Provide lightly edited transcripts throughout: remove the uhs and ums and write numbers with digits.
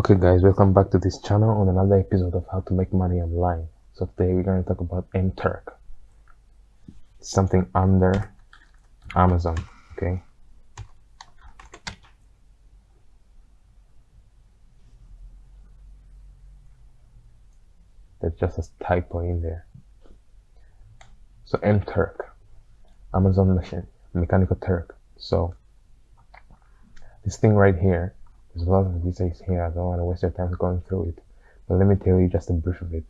Okay guys, welcome back to this channel on another episode of how to make money online. So today we're going to talk about mTurk. It's something under Amazon, okay? There's just a typo in there. So mTurk, Amazon machine, mechanical Turk. So this thing right here, there's a lot of details here. I don't want to waste your time going through it, but let me tell you just a brief of it.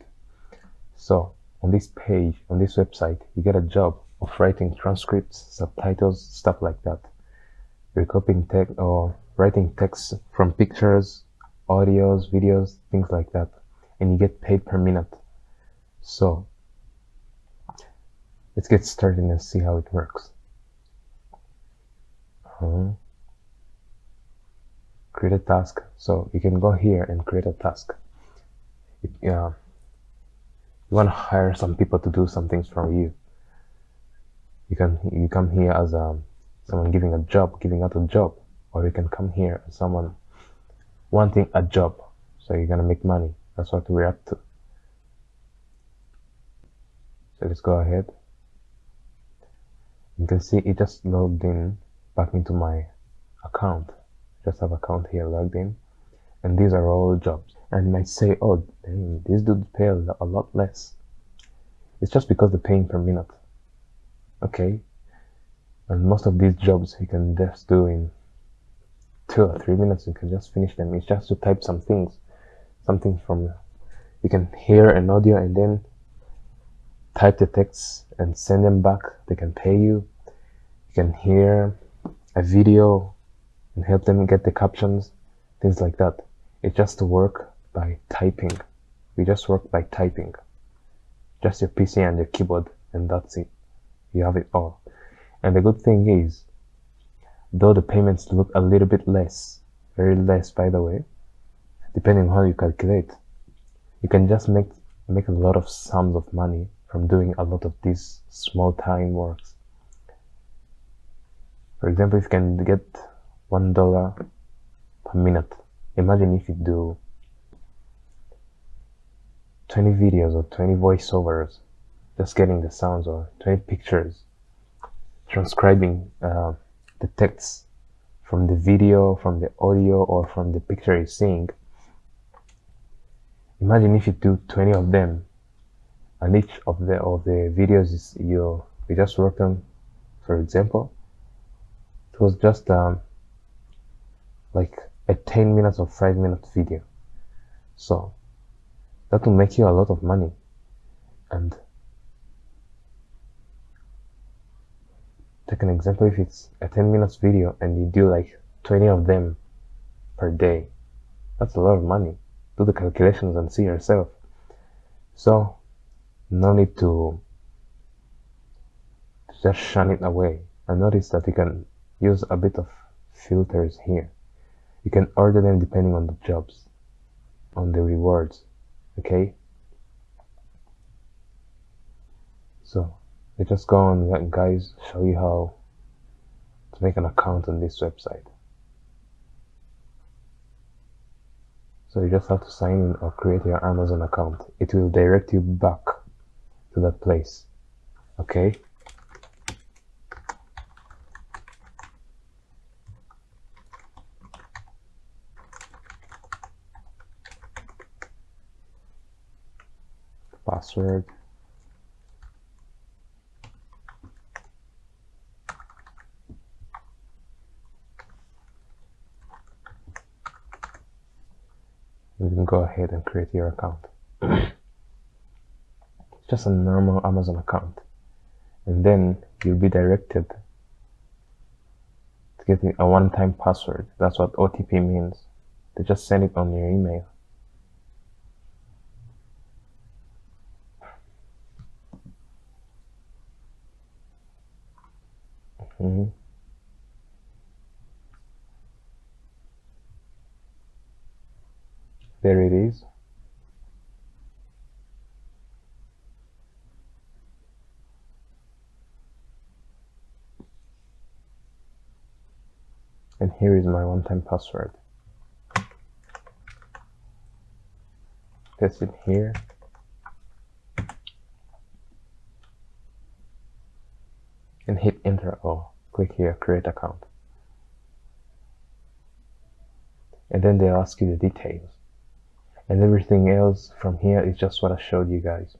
So on this page, on this website, you get a job of writing transcripts, subtitles, stuff like that. Recopying text or writing text from pictures, audios, videos, things like that, and you get paid per minute. So let's get started and see how it works. Create a task. So you can go here and create a task. You want to hire some people to do some things for you. You come here as someone giving out a job, or you can come here as someone wanting a job. So you're gonna make money. That's what we're up to. So let's go ahead. You can see it just logged in back into my account. Just have account here logged in, and these are all the jobs. And you might say, oh dang, these dudes pay a lot less. It's just because they're paying per minute. Okay, and most of these jobs you can just do in 2 or 3 minutes. You can just finish them. It's just to type some things, something from, you can hear an audio and then type the text and send them back. They can pay you. You can hear a video and help them get the captions, things like that. It's just to work by typing. We just work by typing. Just your PC and your keyboard, and that's it. You have it all. And the good thing is, though the payments look a little bit less, very less by the way, depending on how you calculate, you can just make a lot of sums of money from doing a lot of these small time works. For example, if you can get $1 per minute, imagine if you do 20 videos or 20 voiceovers, just getting the sounds, or 20 pictures, transcribing the text from the video, from the audio, or from the picture you're seeing. Imagine if you do 20 of them, and each of the videos is you just work on. For example, it was just like a 10 minutes or 5-minute video. So that will make you a lot of money. And take an example, if it's a 10 minutes video and you do like 20 of them per day, that's a lot of money. Do the calculations and see yourself. So no need to just shun it away. And notice that you can use a bit of filters here. You can order them depending on the jobs, on the rewards. Okay, so let's just go on, guys, show you how to make an account on this website. So you just have to sign in or create your Amazon account. It will direct you back to that place. Okay, password, you can go ahead and create your account. It's just a normal Amazon account, and then you'll be directed to get a one-time password. That's what OTP means. They just send it on your email. There it is. And here is my one-time password. paste it here. And hit enter or click here, create account. And then they'll ask you the details. And everything else from here is just what I showed you guys.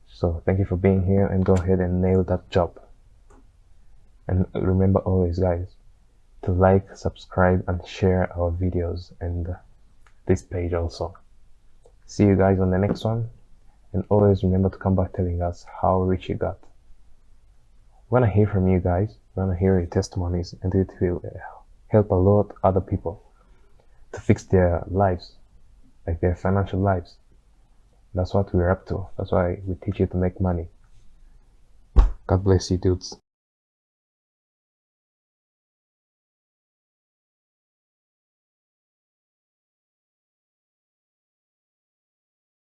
So thank you for being here, and go ahead and nail that job. And remember always, guys, to like, subscribe, and share our videos and this page also. See you guys on the next one, and always remember to come back telling us how rich you got. We want to hear from you guys. We want to hear your testimonies, and it will help a lot other people to fix their lives, like their financial lives. That's what we're up to. That's why we teach you to make money. God bless you, dudes.